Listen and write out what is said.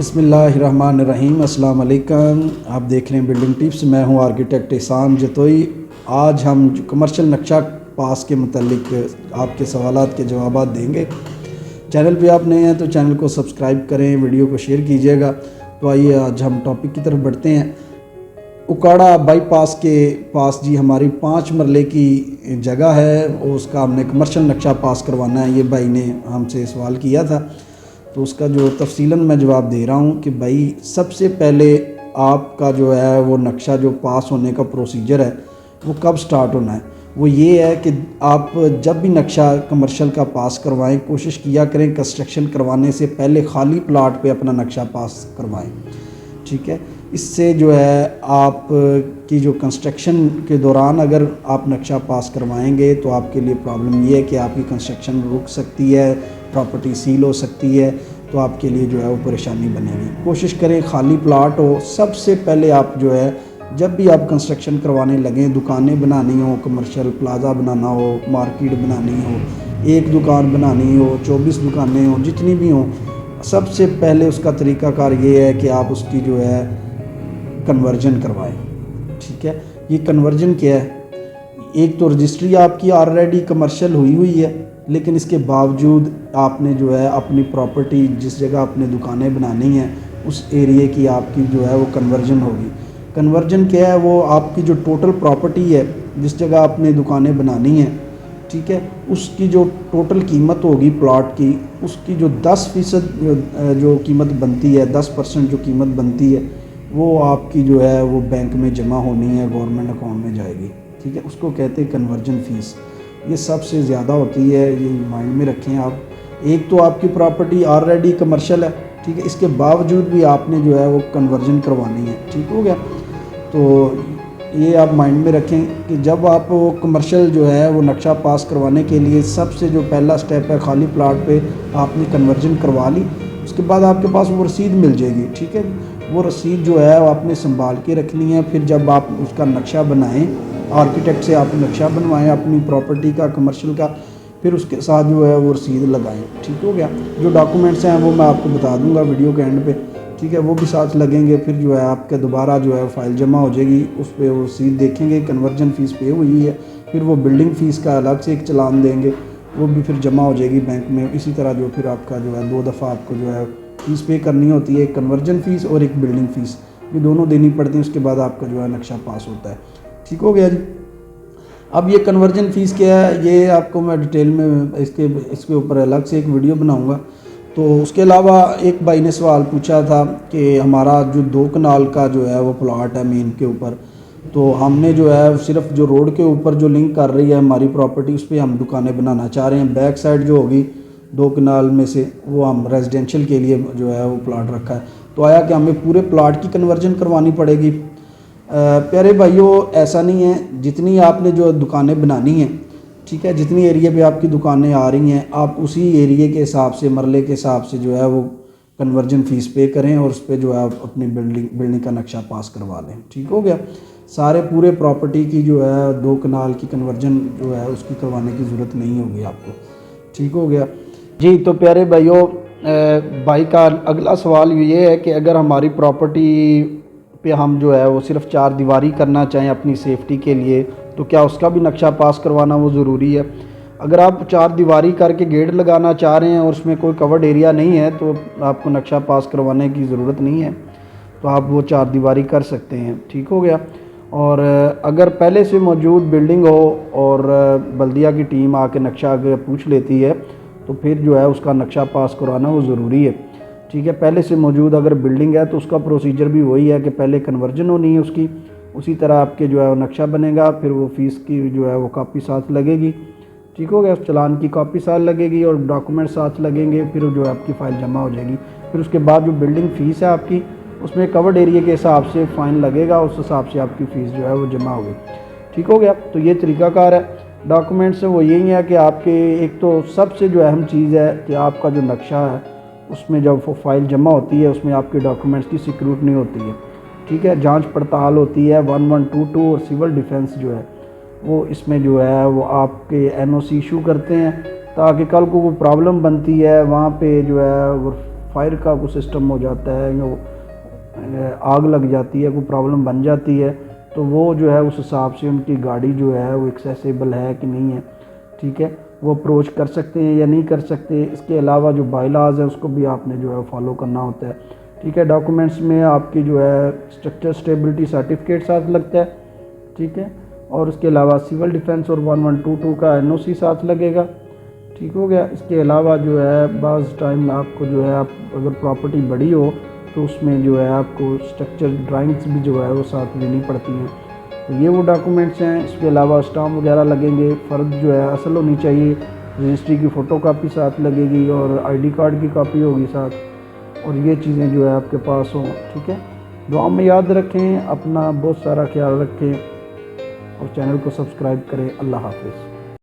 بسم اللہ الرحمن الرحیم۔ السلام علیکم، آپ دیکھ رہے ہیں بلڈنگ ٹپس۔ میں ہوں آرکیٹیکٹ احسان جتوئی۔ آج ہم کمرشل نقشہ پاس کے متعلق آپ کے سوالات کے جوابات دیں گے۔ چینل پہ آپ نئے ہیں تو چینل کو سبسکرائب کریں، ویڈیو کو شیئر کیجیے گا۔ تو آئیے آج ہم ٹاپک کی طرف بڑھتے ہیں۔ اکاڑا بائی پاس کے پاس جی ہماری 5 مرلے کی جگہ ہے، اس کا ہم نے کمرشل نقشہ پاس کروانا ہے۔ یہ بھائی نے ہم سے سوال کیا تھا، تو اس کا جو تفصیلاً میں جواب دے رہا ہوں کہ بھائی سب سے پہلے آپ کا جو ہے وہ نقشہ جو پاس ہونے کا پروسیجر ہے وہ کب سٹارٹ ہونا ہے؟ وہ یہ ہے کہ آپ جب بھی نقشہ کمرشل کا پاس کروائیں، کوشش کیا کریں کنسٹرکشن کروانے سے پہلے خالی پلاٹ پہ اپنا نقشہ پاس کروائیں، ٹھیک ہے؟ اس سے جو ہے آپ کی جو کنسٹرکشن کے دوران اگر آپ نقشہ پاس کروائیں گے تو آپ کے لیے پرابلم یہ ہے کہ آپ کی کنسٹرکشن رک سکتی ہے، پراپرٹی سیل ہو سکتی ہے، تو آپ کے لیے جو ہے وہ پریشانی بنے گی۔ کوشش کریں خالی پلاٹ ہو۔ سب سے پہلے آپ جو ہے جب بھی آپ کنسٹرکشن کروانے لگیں، دکانیں بنانی ہو، کمرشل پلازا بنانا ہو، مارکیٹ بنانی ہو، ایک دکان بنانی ہو، 24 دکانیں ہوں، جتنی بھی ہوں، سب سے پہلے اس کا طریقہ کار یہ ہے کہ آپ اس کی جو ہے کنورژن کروائیں، ٹھیک ہے؟ یہ کنورژن کیا ہے؟ ایک تو رجسٹری آپ کی آلریڈی کمرشل ہوئی ہے، لیکن اس کے باوجود آپ نے جو ہے اپنی پراپرٹی جس جگہ اپنے دکانیں بنانی ہیں اس ایریے کی آپ کی جو ہے وہ کنورژن ہوگی۔ کنورژن کیا ہے؟ وہ آپ کی جو ٹوٹل پراپرٹی ہے جس جگہ آپ نے دکانیں بنانی ہیں، ٹھیک ہے، اس کی جو ٹوٹل قیمت ہوگی پلاٹ کی، اس کی جو 10% جو قیمت بنتی ہے، 10% جو قیمت بنتی ہے، وہ آپ کی جو ہے وہ بینک میں جمع ہونی ہے، گورنمنٹ اکاؤنٹ میں جائے گی، ٹھیک ہے؟ اس کو کہتے ہیں کنورژن فیس۔ یہ سب سے زیادہ ہوتی ہے، یہ مائنڈ میں رکھیں آپ۔ ایک تو آپ کی پراپرٹی آلریڈی کمرشل ہے، ٹھیک ہے، اس کے باوجود بھی آپ نے جو ہے وہ کنورژن کروانی ہے، ٹھیک ہو گیا؟ تو یہ آپ مائنڈ میں رکھیں کہ جب آپ کمرشل جو ہے وہ نقشہ پاس کروانے کے لیے سب سے جو پہلا سٹیپ ہے، خالی پلاٹ پہ آپ نے کنورژن کروا لی، اس کے بعد آپ کے پاس وہ رسید مل جائے گی، ٹھیک ہے؟ وہ رسید جو ہے وہ آپ نے سنبھال کے رکھنی ہے۔ پھر جب آپ اس کا نقشہ بنائیں، آرکیٹیکٹ سے آپ نقشہ بنوائیں اپنی پراپرٹی کا، کمرشل کا، پھر اس کے ساتھ جو ہے وہ رسید لگائیں، ٹھیک ہو گیا؟ جو ڈاکومنٹس ہیں وہ میں آپ کو بتا دوں گا ویڈیو کے اینڈ پہ، ٹھیک ہے؟ وہ بھی ساتھ لگیں گے۔ پھر جو ہے آپ کے دوبارہ جو ہے فائل جمع ہو جائے گی، اس پہ وہ رسید دیکھیں گے، کنورژن فیس پے ہوئی ہے۔ پھر وہ بلڈنگ فیس کا الگ سے ایک چلان دیں گے، وہ بھی پھر جمع ہو جائے گی بینک میں۔ اسی طرح جو پھر آپ کا جو ہے 2 دفعہ آپ کو جو ہے فیس پے کرنی ہوتی ہے، ایک کنورژن فیس اور ایک بلڈنگ فیس، یہ دونوں دینی پڑتی ہیں۔ اس کے بعد آپ کا جو ہے نقشہ پاس ہوتا ہے، ٹھیک ہو گیا جی؟ اب یہ کنورژن فیس کیا ہے، یہ آپ کو میں ڈیٹیل میں اس کے اوپر الگ سے ایک ویڈیو بناؤں گا۔ تو اس کے علاوہ ایک بھائی نے سوال پوچھا تھا کہ ہمارا جو 2 کنال کا جو ہے وہ پلاٹ ہے مین کے اوپر، تو ہم نے جو ہے صرف جو روڈ کے اوپر جو لنک کر رہی ہے ہماری پراپرٹی، اس پہ ہم دکانیں بنانا چاہ رہے ہیں۔ بیک سائڈ جو ہوگی 2 کنال میں سے وہ ہم ریزیڈینشیل کے لیے جو ہے وہ پلاٹ رکھا ہے، تو آیا کہ ہمیں پورے پلاٹ کی کنورژن کروانی پڑے گی؟ پیارے بھائیوں، ایسا نہیں ہے۔ جتنی آپ نے جو دکانیں بنانی ہیں، ٹھیک ہے، جتنی ایریے پہ آپ کی دکانیں آ رہی ہیں، آپ اسی ایریے کے حساب سے، مرلے کے حساب سے جو ہے وہ کنورژن فیس پے کریں اور اس پہ جو ہے آپ اپنی بلڈنگ کا نقشہ پاس کروا لیں، ٹھیک ہو گیا؟ سارے پورے پراپرٹی کی جو ہے 2 کنال کی کنورژن جو ہے اس کی کروانے کی ضرورت نہیں ہوگی آپ کو، ٹھیک ہو گیا جی؟ تو پیارے بھائیوں، بھائی کا اگلا سوال یہ ہے کہ اگر ہماری پراپرٹی پہ ہم جو ہے وہ صرف 4 دیواری کرنا چاہیں اپنی سیفٹی کے لیے، تو کیا اس کا بھی نقشہ پاس کروانا وہ ضروری ہے؟ اگر آپ 4 دیواری کر کے گیٹ لگانا چاہ رہے ہیں اور اس میں کوئی کورڈ ایریا نہیں ہے تو آپ کو نقشہ پاس کروانے کی ضرورت نہیں ہے، تو آپ وہ 4 دیواری کر سکتے ہیں، ٹھیک ہو گیا؟ اور اگر پہلے سے موجود بلڈنگ ہو اور بلدیہ کی ٹیم آ کے نقشہ اگر پوچھ لیتی ہے تو پھر جو ہے اس کا نقشہ پاس کروانا وہ ضروری ہے، ٹھیک ہے؟ پہلے سے موجود اگر بلڈنگ ہے تو اس کا پروسیجر بھی وہی ہے کہ پہلے کنورژن ہونی ہے اس کی، اسی طرح آپ کے جو ہے وہ نقشہ بنے گا، پھر وہ فیس کی جو ہے وہ کاپی ساتھ لگے گی، ٹھیک ہو گیا؟ اس چلان کی کاپی ساتھ لگے گی اور ڈاکومنٹ ساتھ لگیں گے، پھر جو ہے آپ کی فائل جمع ہو جائے گی۔ پھر اس کے بعد جو بلڈنگ فیس ہے آپ کی، اس میں کورڈ ایریا کے حساب سے فائن لگے گا، اس حساب سے آپ کی فیس جو ہے وہ جمع ہوگی، ٹھیک ہو گیا؟ تو یہ طریقہ کار ہے۔ ڈاکومنٹس وہ یہی ہے کہ آپ کے ایک تو سب سے جو اہم چیز ہے کہ آپ کا جو نقشہ ہے اس میں جب وہ فائل جمع ہوتی ہے اس میں آپ کے ڈاکومنٹس کی سیکیورٹی ہوتی ہے، ٹھیک ہے؟ جانچ پڑتال ہوتی ہے 1122 اور سول ڈیفنس جو ہے وہ اس میں جو ہے وہ آپ کے این او سی ایشو کرتے ہیں، تاکہ کل کو وہ پرابلم بنتی ہے وہاں پہ جو ہے وہ فائر کا کوئی سسٹم ہو جاتا ہے یا آگ لگ جاتی ہے، کوئی پرابلم بن جاتی ہے، تو وہ جو ہے اس حساب سے ان کی گاڑی جو ہے وہ ایکسیسیبل ہے کہ نہیں ہے، ٹھیک ہے، وہ اپروچ کر سکتے ہیں یا نہیں کر سکتے۔ اس کے علاوہ جو بائی لاز ہے اس کو بھی آپ نے جو ہے فالو کرنا ہوتا ہے، ٹھیک ہے۔ ڈاکومنٹس میں آپ کی جو ہے اسٹرکچر سٹیبلٹی سرٹیفکیٹ ساتھ لگتا ہے، ٹھیک ہے، اور اس کے علاوہ سول ڈیفنس اور 1122 کا NOC ساتھ لگے گا، ٹھیک ہو گیا۔ اس کے علاوہ جو ہے بعض ٹائم آپ کو جو ہے آپ اگر پراپرٹی بڑی ہو تو اس میں جو ہے آپ کو اسٹرکچر ڈرائنگس بھی جو ہے وہ ساتھ لینی پڑتی ہیں، تو یہ وہ ڈاکومنٹس ہیں۔ اس کے علاوہ اسٹامپ وغیرہ لگیں گے، فرد جو ہے اصل ہونی چاہیے، رجسٹری کی فوٹو کاپی ساتھ لگے گی اور ID کارڈ کی کاپی ہوگی ساتھ، اور یہ چیزیں جو ہے آپ کے پاس ہوں، ٹھیک ہے۔ دعا میں یاد رکھیں، اپنا بہت سارا خیال رکھیں اور چینل کو سبسکرائب کریں۔ اللہ حافظ۔